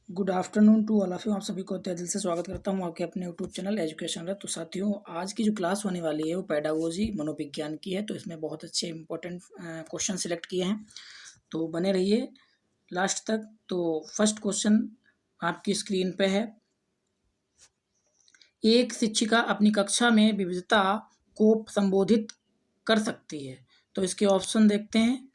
Good afternoon to all of you. आप सभी को तहे दिल से स्वागत करता हूं आपके अपने यूट्यूब चैनल एजुकेशन रथ। तो साथियों, आज की जो क्लास होने वाली है वो पेडागोजी मनोविज्ञान की है। तो इसमें बहुत अच्छे इंपॉर्टेंट क्वेश्चन सिलेक्ट किए हैं, तो बने रहिए लास्ट तक। तो फर्स्ट क्वेश्चन आपकी स्क्रीन पे है। एक शिक्षिका अपनी कक्षा में विविधता को संबोधित कर सकती है। तो इसके ऑप्शन देखते हैं।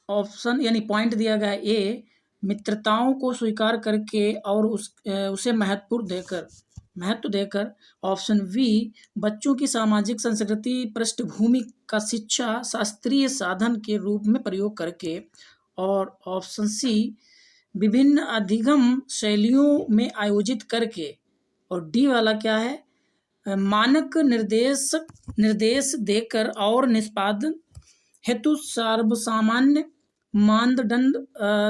ऑप्शन यानी पॉइंट दिया गया है। ए, मित्रताओं को स्वीकार करके और उसे महत्व देकर। ऑप्शन बी, बच्चों की सामाजिक संस्कृति पृष्ठभूमि का शिक्षा शास्त्रीय साधन के रूप में प्रयोग करके। और ऑप्शन सी, विभिन्न अधिगम शैलियों में आयोजित करके। और डी वाला क्या है, मानक निर्देश देकर और निष्पादन हेतु सर्वसामान्य मानदंड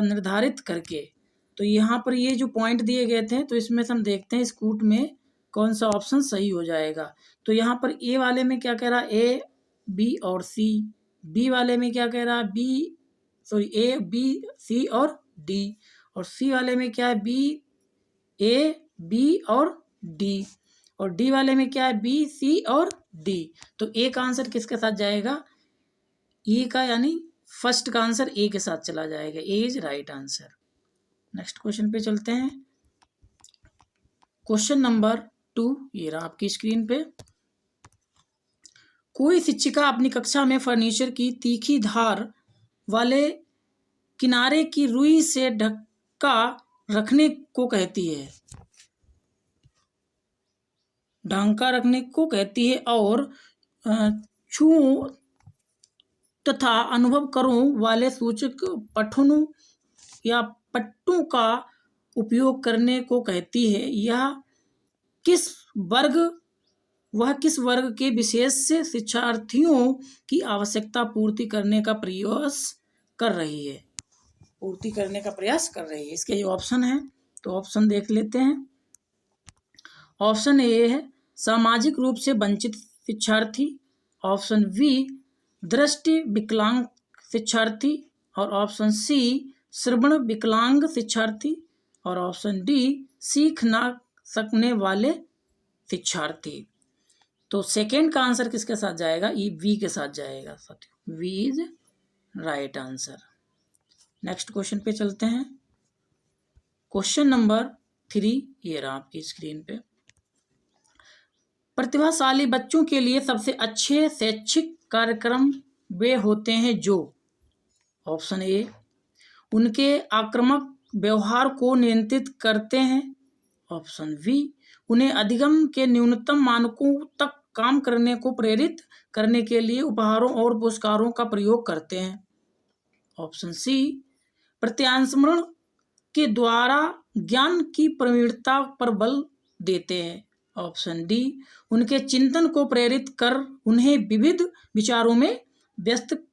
निर्धारित करके। तो यहाँ पर ये जो पॉइंट दिए गए थे, तो इसमें से हम देखते हैं स्कूट में कौन सा ऑप्शन सही हो जाएगा। तो यहाँ पर ए वाले में क्या कह रहा है, ए, बी और सी। बी वाले में क्या कह रहा है, ए, बी, सी और डी। और सी वाले में क्या है, बी, ए, बी और डी। और डी वाले में क्या है, बी, सी और डी। तो ए का आंसर किसके साथ जाएगा, ई का, यानी फर्स्ट का आंसर ए के साथ चला जाएगा। A is right answer. Next question पे चलते हैं। क्वेश्चन नंबर 2 ये रहा आपकी स्क्रीन पे। कोई शिक्षिका अपनी कक्षा में फर्नीचर की तीखी धार वाले किनारे की रुई से ढका रखने को कहती है। ढंका रखने को कहती है और छू तथा अनुभव करूं वाले सूचक पठनों या पट्टों का उपयोग करने को कहती है। वह किस वर्ग के विशेष शिक्षार्थियों की आवश्यकता पूर्ति करने का प्रयास कर रही है। इसके जो ऑप्शन है, तो ऑप्शन देख लेते हैं। ऑप्शन ए है सामाजिक रूप से वंचित शिक्षार्थी। ऑप्शन बी, दृष्टि विकलांग शिक्षार्थी। और ऑप्शन सी, श्रवण विकलांग शिक्षार्थी। और ऑप्शन डी, सीख ना सकने वाले शिक्षार्थी। तो सेकेंड का आंसर किसके साथ जाएगा, ई वी के साथ जाएगा साथियों। B is right answer. Next question पे चलते हैं। क्वेश्चन नंबर 3 ये रहा आपकी स्क्रीन पे। प्रतिभाशाली बच्चों के लिए सबसे अच्छे शैक्षिक कार्यक्रम वे होते हैं जो। ऑप्शन ए, उनके आक्रामक व्यवहार को नियंत्रित करते हैं। ऑप्शन बी, उन्हें अधिगम के न्यूनतम मानकों तक काम करने को प्रेरित करने के लिए उपहारों और पुरस्कारों का प्रयोग करते हैं। ऑप्शन सी, प्रत्यास्मरण के द्वारा ज्ञान की प्रवीणता पर बल देते हैं। ऑप्शन डी, उनके चिंतन को प्रेरित कर उन्हें विविध विचारों में व्यस्त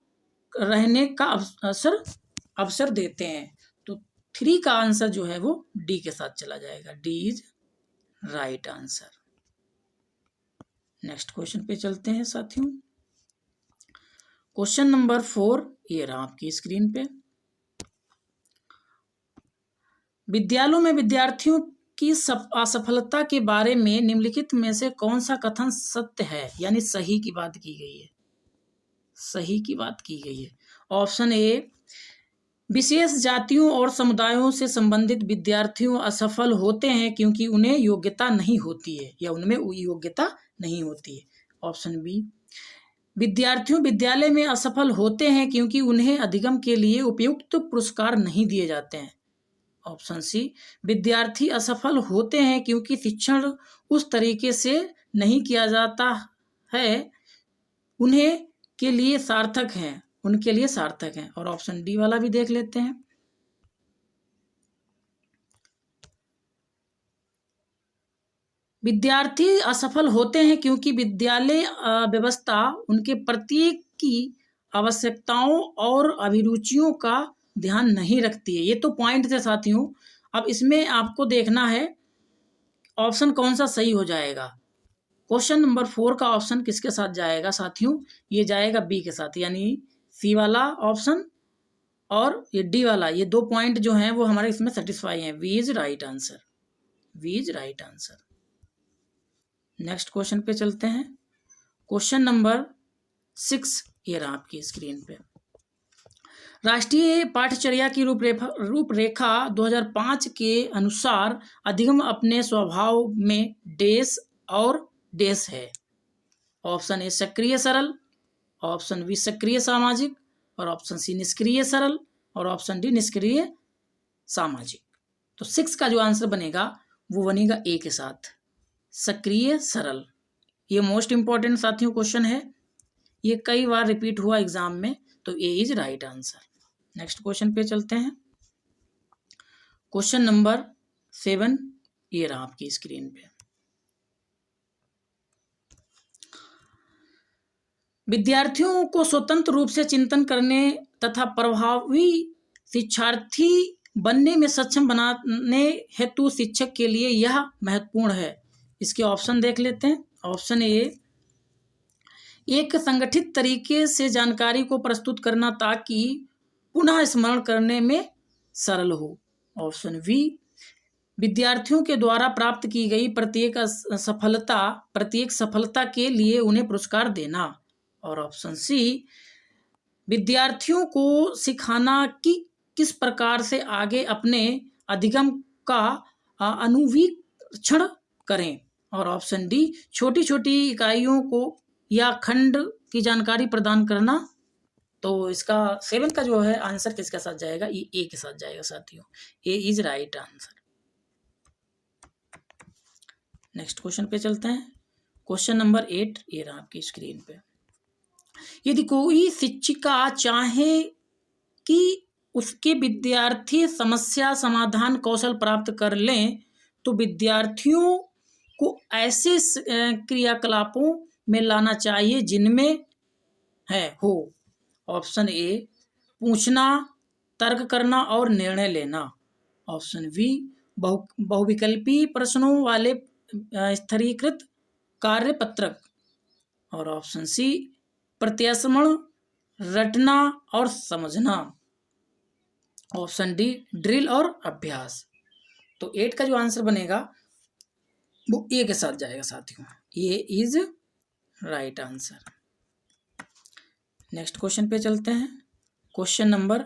रहने का अवसर देते हैं। तो 3 का आंसर जो है वो डी के साथ चला जाएगा। D is right answer. Next question पे चलते हैं साथियों। क्वेश्चन नंबर 4 ये रहा आपकी स्क्रीन पे। विद्यालयों में विद्यार्थियों की असफलता के बारे में निम्नलिखित में से कौन सा कथन सत्य है, यानी सही की बात की गई है। ऑप्शन ए, विशेष जातियों और समुदायों से संबंधित विद्यार्थियों असफल होते हैं क्योंकि उन्हें योग्यता नहीं होती है या उनमें योग्यता नहीं होती है। ऑप्शन बी, विद्यार्थियों विद्यालय में असफल होते हैं क्योंकि उन्हें अधिगम के लिए उपयुक्त पुरस्कार नहीं दिए जाते हैं। ऑप्शन सी, विद्यार्थी असफल होते हैं क्योंकि शिक्षण उस तरीके से नहीं किया जाता है उनके लिए सार्थक है। और ऑप्शन डी वाला भी देख लेते हैं। विद्यार्थी असफल होते हैं क्योंकि विद्यालय व्यवस्था उनके प्रत्येक की आवश्यकताओं और अभिरुचियों का ध्यान नहीं रखती है। ये तो पॉइंट थे साथियों। अब इसमें आपको देखना है ऑप्शन कौन सा सही हो जाएगा। क्वेश्चन नंबर 4 का ऑप्शन किसके साथ जाएगा साथियों, ये जाएगा बी के साथ, यानी सी वाला ऑप्शन और ये डी वाला, ये 2 पॉइंट जो हैं वो हमारे इसमें सेटिस्फाई हैं। B is right answer, B is right answer. Next question पे चलते हैं। क्वेश्चन नंबर 6 ये रहा आपकी स्क्रीन पे। राष्ट्रीय पाठचर्या की रूपरेखा 2005 के अनुसार अधिगम अपने स्वभाव में डैश और डैश है। ऑप्शन ए सक्रिय सरल, ऑप्शन बी सक्रिय सामाजिक, और ऑप्शन सी निष्क्रिय सरल, और ऑप्शन डी निष्क्रिय सामाजिक। तो 6 का जो आंसर बनेगा वो बनेगा ए के साथ, सक्रिय सरल। ये मोस्ट इंपॉर्टेंट साथियों क्वेश्चन है, ये कई बार रिपीट हुआ एग्जाम में, तो A is right answer. Next question पे चलते हैं। क्वेश्चन नंबर 7 ये रहा आपकी स्क्रीन पे। विद्यार्थियों को स्वतंत्र रूप से चिंतन करने तथा प्रभावी शिक्षार्थी बनने में सक्षम बनाने हेतु शिक्षक के लिए यह महत्वपूर्ण है। इसके ऑप्शन देख लेते हैं। ऑप्शन ए, एक संगठित तरीके से जानकारी को प्रस्तुत करना ताकि पुनः स्मरण करने में सरल हो। ऑप्शन बी, विद्यार्थियों के द्वारा प्राप्त की गई प्रत्येक सफलता के लिए उन्हें पुरस्कार देना। और ऑप्शन सी, विद्यार्थियों को सिखाना कि किस प्रकार से आगे अपने अधिगम का अनुवीक्षण करें। और ऑप्शन डी, छोटी छोटी इकाइयों को या खंड की जानकारी प्रदान करना। तो इसका 7 का जो है आंसर किसके साथ जाएगा, ये ए के साथ जाएगा साथियों, A is right answer. Next question पे चलते हैं। क्वेश्चन नंबर 8 ये रहा आपकी स्क्रीन पे। यदि कोई शिक्षिका चाहे कि उसके विद्यार्थी समस्या समाधान कौशल प्राप्त कर लें तो विद्यार्थियों को ऐसे क्रियाकलापों में लाना चाहिए जिनमें हो। ऑप्शन ए, पूछना, तर्क करना और निर्णय लेना। ऑप्शन बी, बहुविकल्पी प्रश्नों वाले स्तरीकृत कार्य पत्रक। और ऑप्शन सी, प्रत्यास्मरण, रटना और समझना। ऑप्शन डी, ड्रिल और अभ्यास। तो 8 का जो आंसर बनेगा वो ए के साथ जाएगा साथियों, A is right answer. Next question पे चलते हैं। क्वेश्चन नंबर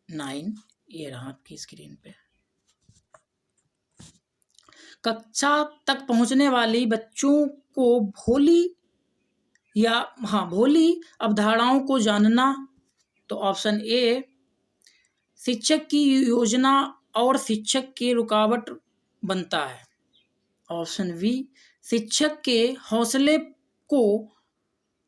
9 ये रहा आपकी स्क्रीन पे। कक्षा तक पहुंचने वाली बच्चों को भोली अवधारणाओं को जानना। तो ऑप्शन ए, शिक्षक की योजना और शिक्षक के रुकावट बनता है। ऑप्शन बी, शिक्षक के हौसले को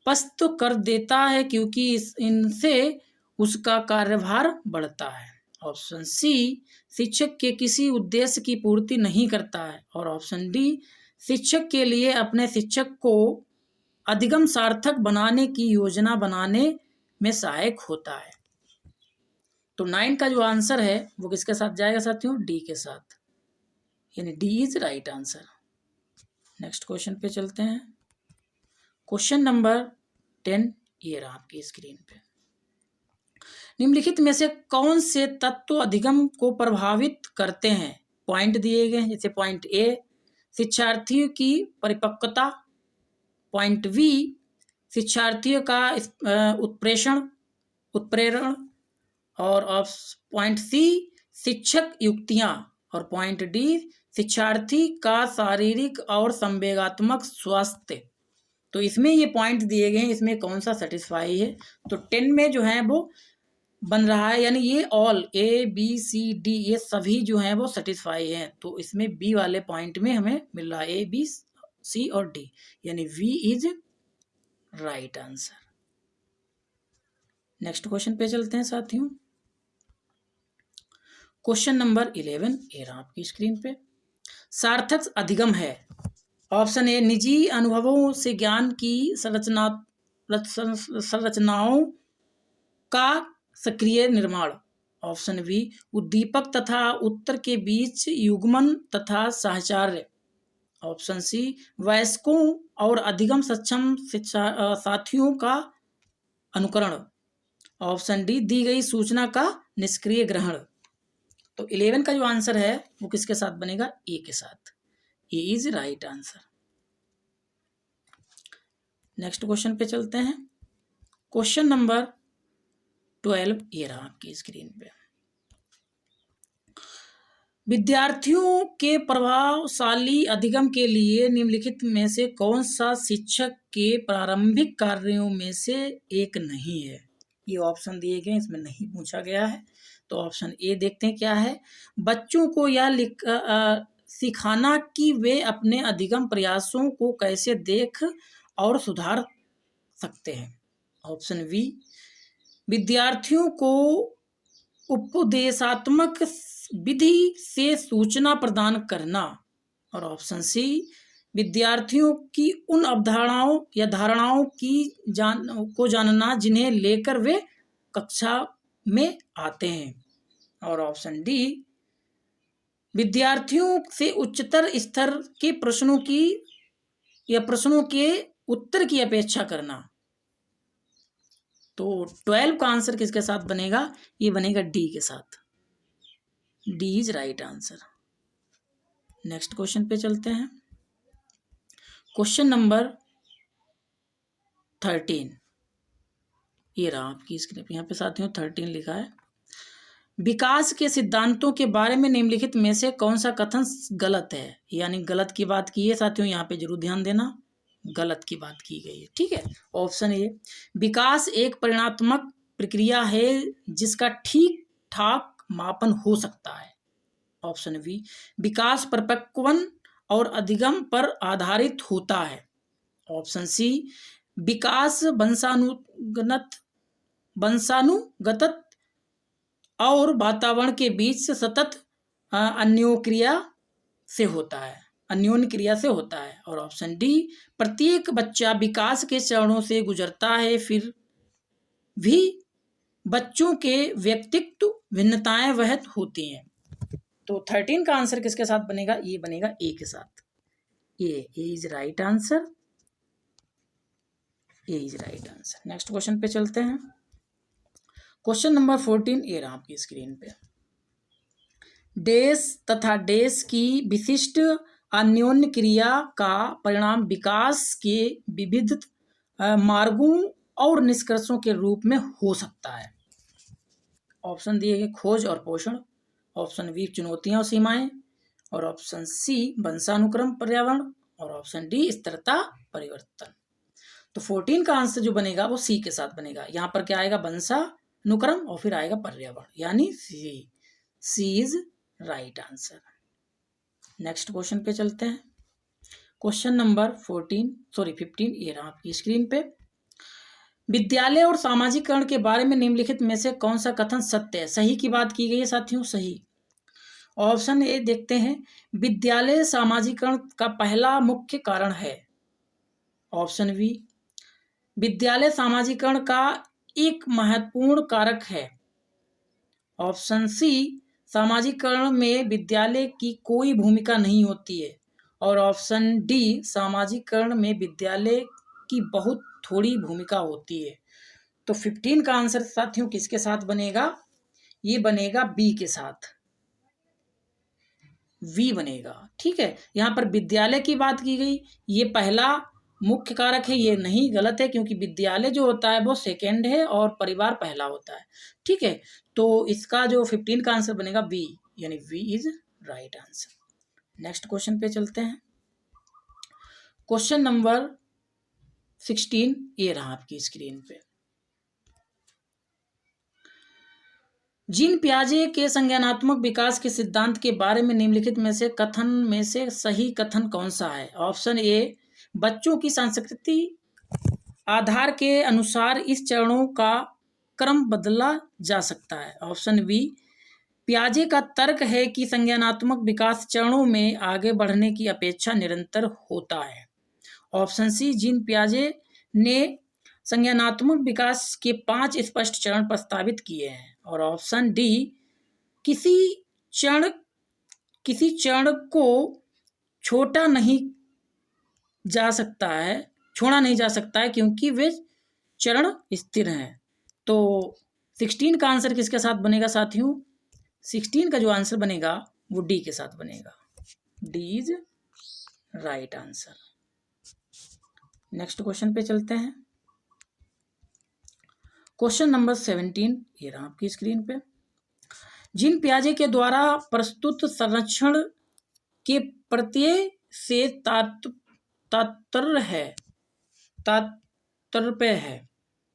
पस्त कर देता है क्योंकि इनसे उसका कार्यभार बढ़ता है। ऑप्शन सी, शिक्षक के किसी उद्देश्य की पूर्ति नहीं करता है। और ऑप्शन डी, शिक्षक के लिए अपने शिक्षक को अधिगम सार्थक बनाने की योजना बनाने में सहायक होता है। तो 9 का जो आंसर है वो किसके साथ जाएगा साथियों, डी के साथ, यानी D is right answer. Next question पे चलते हैं। क्वेश्चन नंबर 10 ये रहा आपकी स्क्रीन पे। निम्नलिखित में से कौन से तत्व अधिगम को प्रभावित करते हैं। पॉइंट दिए गए हैं, जैसे पॉइंट ए, शिक्षार्थियों की परिपक्वता। पॉइंट बी, शिक्षार्थियों का उत्प्रेरण। और पॉइंट सी, शिक्षक युक्तियां। और पॉइंट डी, शिक्षार्थी का शारीरिक और संवेगात्मक स्वास्थ्य। तो इसमें ये पॉइंट दिए गए हैं, इसमें कौन सा सेटिस्फाई है। तो 10 में जो है वो बन रहा है, यानी ये all A B C D ये सभी जो हैं वो सेटिस्फाई हैं। तो इसमें बी वाले पॉइंट में हमें मिल रहा है ए बी सी और डी, यानी B is right answer. Next question पे चलते हैं साथियों। क्वेश्चन नंबर 11 ये रहा आपकी स्क्रीन पे। सार्थक अधिगम है। ऑप्शन ए, निजी अनुभवों से ज्ञान की संरचनाओं का सक्रिय निर्माण। ऑप्शन बी, उद्दीपक तथा उत्तर के बीच युग्मन तथा साहचर्य। ऑप्शन सी, वयस्कों और अधिगम सक्षम साथियों का अनुकरण। ऑप्शन डी, दी गई सूचना का निष्क्रिय ग्रहण। तो 11 का जो आंसर है वो किसके साथ बनेगा? ए के साथ। A is right answer. Next question पे चलते हैं। क्वेश्चन नंबर 12 ये रहा आपकी स्क्रीन पे। विद्यार्थियों के प्रभावशाली अधिगम के लिए निम्नलिखित में से कौन सा शिक्षक के प्रारंभिक कार्यों में से एक नहीं है? ये ऑप्शन दिए गए, इसमें नहीं पूछा गया है। तो ऑप्शन ए देखते हैं क्या है। बच्चों को यह सिखाना कि वे अपने अधिगम प्रयासों को कैसे देख और सुधार सकते हैं। ऑप्शन बी, विद्यार्थियों को उपदेशात्मक विधि से सूचना प्रदान करना। और ऑप्शन सी, विद्यार्थियों की उन अवधारणाओं या धारणाओं को जानना जिन्हें लेकर वे कक्षा में आते हैं। और ऑप्शन डी, विद्यार्थियों से उच्चतर स्तर के प्रश्नों के उत्तर की अपेक्षा करना। तो 12 का आंसर किसके साथ बनेगा? ये बनेगा डी के साथ। D is right answer. Next question पे चलते हैं। क्वेश्चन नंबर 13 ये रहा आपकी स्क्रीन पे। यहाँ पे साथियों 13 लिखा है। विकास के सिद्धांतों के बारे में निम्नलिखित में से कौन सा कथन गलत है? यानी गलत की बात की है साथियों, यहाँ पे जरूर ध्यान देना, गलत की बात की गई है। ठीक है। ऑप्शन ए, विकास एक परिणात्मक प्रक्रिया है जिसका ठीक ठाक मापन हो सकता है। ऑप्शन बी, विकास परिपक्वन और अधिगम पर आधारित होता है। ऑप्शन सी, विकास वंशानुगत और वातावरण के बीच सतत अन्योन्य क्रिया से होता है। और ऑप्शन डी, प्रत्येक बच्चा विकास के चरणों से गुजरता है, फिर भी बच्चों के व्यक्तित्व भिन्नताएं वह होती हैं। तो 13 का आंसर किसके साथ बनेगा? ये बनेगा ए के साथ। A is right answer. A is right answer. Next question पे चलते हैं। क्वेश्चन नंबर 14 ये रहा आपकी स्क्रीन पे। देश तथा देश की विशिष्ट अन्योन्य क्रिया का परिणाम विकास के विविध मार्गों और निष्कर्षों के रूप में हो सकता है। ऑप्शन दिए गए, खोज और पोषण। ऑप्शन बी, चुनौतियां और सीमाएं। और ऑप्शन सी, वंशानुक्रम पर्यावरण। और ऑप्शन डी, स्थिरता परिवर्तन। तो 14 का आंसर जो बनेगा वो सी के साथ बनेगा। यहाँ पर क्या आएगा? वंशानुक्रम और फिर आएगा पर्यावरण, यानी C. C is right answer. Next question पे चलते हैं। क्वेश्चन नंबर 15 ये रहा आपकी स्क्रीन पे। विद्यालय और सामाजिकरण के बारे में निम्नलिखित में से कौन सा कथन सत्य है? सही की बात की गई है साथियों, सही। ऑप्शन ए देखते हैं, विद्यालय सामाजिकरण का पहला मुख्य कारण है। ऑप्शन बी, विद्यालय सामाजिकरण का एक महत्वपूर्ण कारक है। ऑप्शन सी, सामाजिकरण में विद्यालय की कोई भूमिका नहीं होती है। और ऑप्शन डी, सामाजिकरण में विद्यालय की बहुत थोड़ी भूमिका होती है। तो 15 का आंसर साथियों किसके साथ बनेगा? ये बनेगा बी के साथ। वी बनेगा। ठीक है। यहाँ पर विद्यालय की बात की गई, ये पहला मुख्य कारक है, ये नहीं, गलत है, क्योंकि विद्यालय जो होता है वो सेकेंड है और परिवार पहला होता है। ठीक है। तो इसका जो 15 का आंसर बनेगा बी, यानी B is right answer. Next question पे चलते हैं। क्वेश्चन नंबर 16 ये रहा आपकी स्क्रीन पे। जीन पियाजे के संज्ञानात्मक विकास के सिद्धांत के बारे में निम्नलिखित में से कथन में से सही कथन कौन सा है? ऑप्शन ए, बच्चों की सांस्कृतिक आधार के अनुसार इस चरणों का क्रम बदला जा सकता है। ऑप्शन बी, पियाजे का तर्क है कि संज्ञानात्मक विकास चरणों में आगे बढ़ने की अपेक्षा निरंतर होता है। ऑप्शन सी, जीन पियाजे ने संज्ञानात्मक विकास के 5 स्पष्ट चरण प्रस्तावित किए हैं। और ऑप्शन डी, किसी चरण को छोड़ा नहीं जा सकता है क्योंकि वे चरण स्थिर हैं। तो 16 का आंसर किसके साथ बनेगा साथियों? 16 का जो आंसर बनेगा वो डी के साथ बनेगा। D is right answer. Next question पे चलते हैं। क्वेश्चन नंबर 17 ये रहा आपकी स्क्रीन पे। जीन पियाजे के द्वारा प्रस्तुत संरक्षण के प्रत्यय से तात्पर्य है।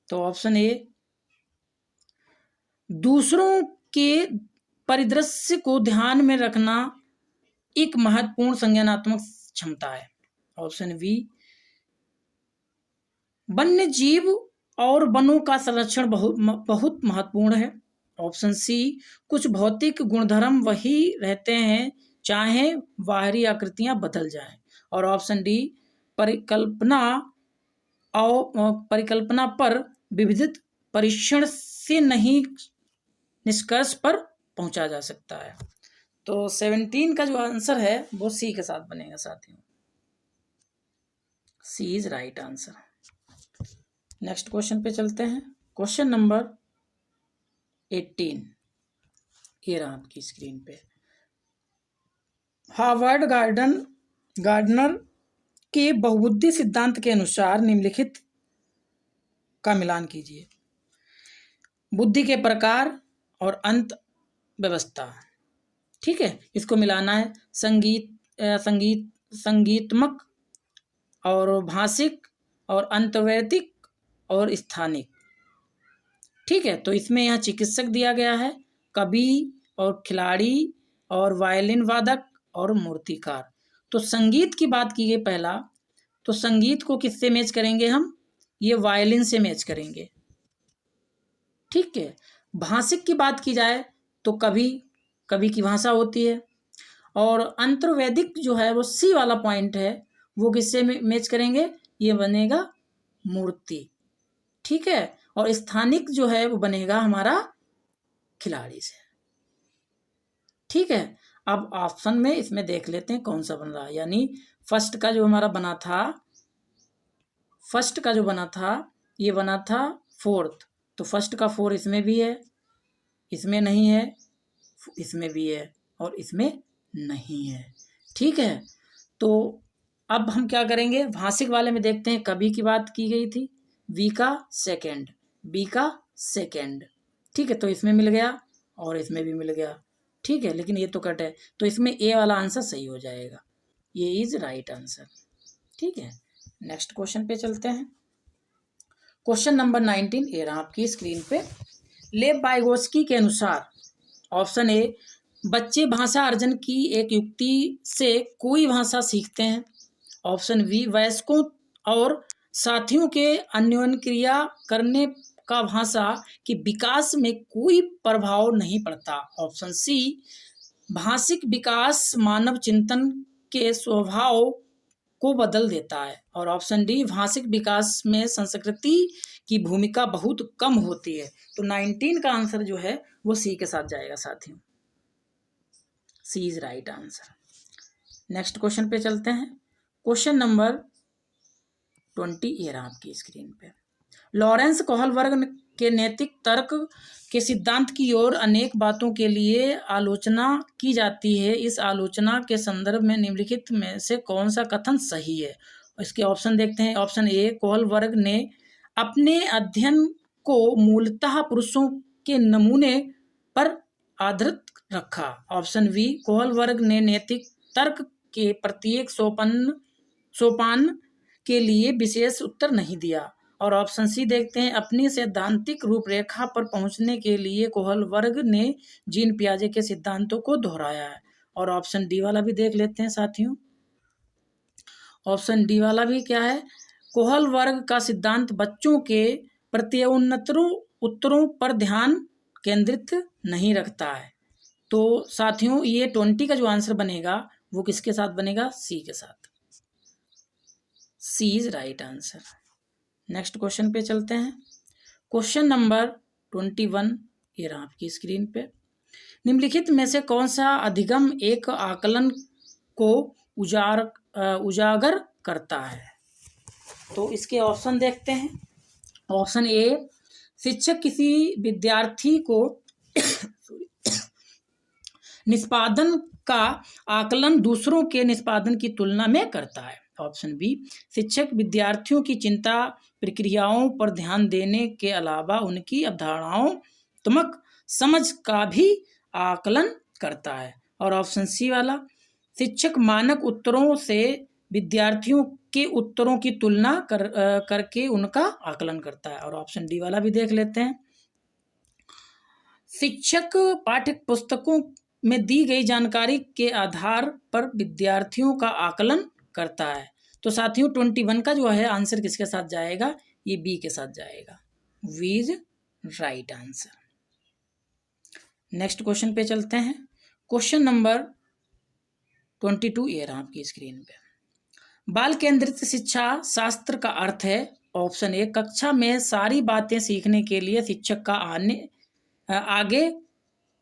तो ऑप्शन ए, दूसरों के परिदृश्य को ध्यान में रखना एक महत्वपूर्ण संज्ञानात्मक क्षमता है। ऑप्शन बी, वन्य जीव और वनों का संरक्षण बहुत महत्वपूर्ण है। ऑप्शन सी, कुछ भौतिक गुणधर्म वही रहते हैं चाहे बाहरी आकृतियां बदल जाएं। और ऑप्शन डी, परिकल्पना पर विविध परीक्षण से नहीं निष्कर्ष पर पहुंचा जा सकता है। तो 17 का जो आंसर है वो सी के साथ बनेगा साथियों। C is right answer. Next question पे चलते हैं। क्वेश्चन नंबर 18 ये रहा आपकी स्क्रीन पे। हार्वर्ड गार्डनर के बहुबुद्धि सिद्धांत के अनुसार निम्नलिखित का मिलान कीजिए। बुद्धि के प्रकार और अंत व्यवस्था। ठीक है, इसको मिलाना है। संगीतमक और भाषिक और अंतर्वैयक्तिक और स्थानिक। ठीक है, तो इसमें यहाँ चिकित्सक दिया गया है, कवि और खिलाड़ी और वायलिन वादक और मूर्तिकार। तो संगीत की बात की गई पहला, तो संगीत को किससे मैच करेंगे हम? ये वायलिन से मैच करेंगे। ठीक है, भाषिक की बात की जाए तो कवि की भाषा होती है। और अंतर्वैदिक जो है वो सी वाला पॉइंट है, वो किससे मैच करेंगे? ये बनेगा मूर्ति। ठीक है, और स्थानिक जो है वो बनेगा हमारा खिलाड़ी से। ठीक है, अब ऑप्शन में इसमें देख लेते हैं कौन सा बन रहा है। यानी फर्स्ट का जो हमारा बना था ये बना था फोर्थ। तो फर्स्ट का 4 इसमें भी है, इसमें नहीं है, इसमें भी है और इसमें नहीं है। ठीक है, तो अब हम क्या करेंगे? भाषिक वाले में देखते हैं। कवि की बात की गई थी, बी का सेकेंड। ठीक है, तो इसमें मिल गया और इसमें भी मिल गया। ठीक है, लेकिन ये तो कट है, तो इसमें ए वाला आंसर सही हो जाएगा। ये इज राइट आंसर। ठीक है, नेक्स्ट क्वेश्चन पे चलते हैं। क्वेश्चन नंबर 19 ये रहा आपकी स्क्रीन पे। लेव वाइगोत्स्की के अनुसार ऑप्शन ए, बच्चे भाषा अर्जन की एक युक्ति से कोई भाषा सीखते हैं। ऑप्शन बी, वयस्कों और साथियों के अन्योन्य क्रिया करने का भाषा के विकास में कोई प्रभाव नहीं पड़ता। ऑप्शन सी, भाषिक विकास मानव चिंतन के स्वभाव को बदल देता है। और ऑप्शन डी, भाषिक विकास में संस्कृति की भूमिका बहुत कम होती है। तो 19 का आंसर जो है वो सी के साथ जाएगा साथियों। C is right answer. Next question पे चलते हैं। क्वेश्चन नंबर 20 ये रहा आपकी स्क्रीन पे। लॉरेंस कोहलबर्ग के नैतिक तर्क के सिद्धांत की ओर अनेक बातों के लिए आलोचना की जाती है। इस आलोचना के संदर्भ में निम्नलिखित में से कौन सा कथन सही है? इसके ऑप्शन देखते हैं। ऑप्शन ए, कोहलबर्ग ने अपने अध्ययन को मूलतः पुरुषों के नमूने पर आधारित रखा। ऑप्शन बी, कोहलबर्ग ने नैतिक तर्क के प्रत्येक सोपान के लिए विशेष उत्तर नहीं दिया। और ऑप्शन सी देखते हैं, अपनी सैद्धांतिक रूपरेखा पर पहुंचने के लिए कोहलबर्ग ने जीन पियाजे के सिद्धांतों को दोहराया है। और ऑप्शन डी वाला भी देख लेते हैं साथियों। ऑप्शन डी वाला भी क्या है? कोहलबर्ग का सिद्धांत बच्चों के उत्तरों पर ध्यान केंद्रित नहीं रखता है। तो साथियों ये 20 का जो आंसर बनेगा वो किसके साथ बनेगा? सी के साथ। C is right answer. Next question पे चलते हैं। क्वेश्चन नंबर 21 ये रहा आपकी स्क्रीन पे। निम्नलिखित में से कौन सा अधिगम एक आकलन को उजागर करता है? तो इसके ऑप्शन देखते हैं। ऑप्शन ए, शिक्षक किसी विद्यार्थी को निष्पादन का आकलन दूसरों के निष्पादन की तुलना में करता है। ऑप्शन बी, शिक्षक विद्यार्थियों की चिंता प्रक्रियाओं पर ध्यान देने के अलावा उनकी अवधारणात्मक समझ का भी आकलन करता है। और ऑप्शन सी वाला, शिक्षक मानक उत्तरों से विद्यार्थियों के उत्तरों की तुलना करके उनका आकलन करता है। और ऑप्शन डी वाला भी देख लेते हैं, शिक्षक पाठ्य पुस्तकों में दी गई जानकारी के आधार पर विद्यार्थियों का आकलन करता है। तो साथियों 21 का जो है आंसर किसके साथ जाएगा, ये बी के साथ जाएगा, B is right answer. Next question पे चलते हैं। क्वेश्चन नंबर 22 ये रहा आपकी स्क्रीन पे। बाल केंद्रित शिक्षा शास्त्र का अर्थ है। ऑप्शन ए, कक्षा में सारी बातें सीखने के लिए शिक्षक का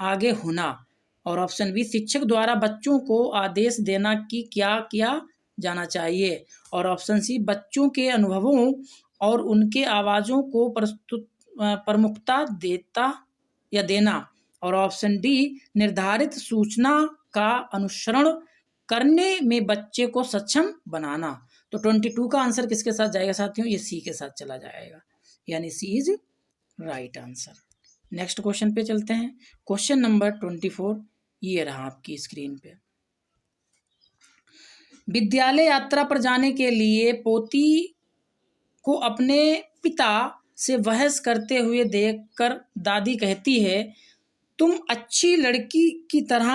आगे होना। और ऑप्शन बी, शिक्षक द्वारा बच्चों को आदेश देना कि क्या किया जाना चाहिए। और ऑप्शन सी, बच्चों के अनुभवों और उनके आवाज़ों को प्रमुखता देना। और ऑप्शन डी, निर्धारित सूचना का अनुसरण करने में बच्चे को सक्षम बनाना। तो 22 का आंसर किसके साथ जाएगा साथियों, ये सी के साथ चला जाएगा, यानी C is right answer. Next question पे चलते हैं। क्वेश्चन नंबर 24 ये रहा आपकी स्क्रीन पे। विद्यालय यात्रा पर जाने के लिए पोती को अपने पिता से बहस करते हुए देखकर दादी कहती है, तुम अच्छी लड़की की तरह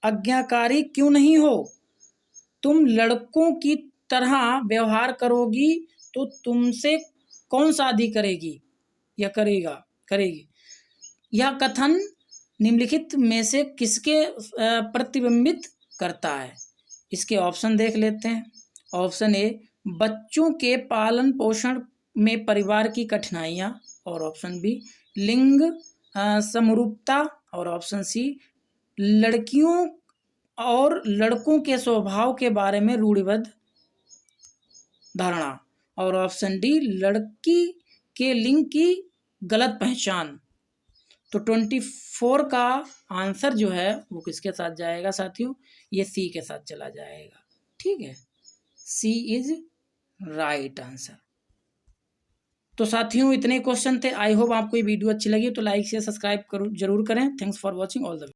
आज्ञाकारी क्यों नहीं हो? तुम लड़कों की तरह व्यवहार करोगी तो तुमसे कौन शादी करेगी या करेगी? यह कथन निम्नलिखित में से किसके प्रतिबिंबित करता है? इसके ऑप्शन देख लेते हैं। ऑप्शन ए, बच्चों के पालन पोषण में परिवार की कठिनाइयाँ। और ऑप्शन बी, लिंग समरूपता। और ऑप्शन सी, लड़कियों और लड़कों के स्वभाव के बारे में रूढ़िबद्ध धारणा। और ऑप्शन डी, लड़की के लिंग की गलत पहचान। तो 24 का आंसर जो है वो किसके साथ जाएगा साथियों, ये सी के साथ चला जाएगा। ठीक है, सी इज राइट आंसर। तो साथियों इतने क्वेश्चन थे। आई होप आपको ये वीडियो अच्छी लगी तो लाइक शेयर सब्सक्राइब जरूर करें। Thanks for watching all the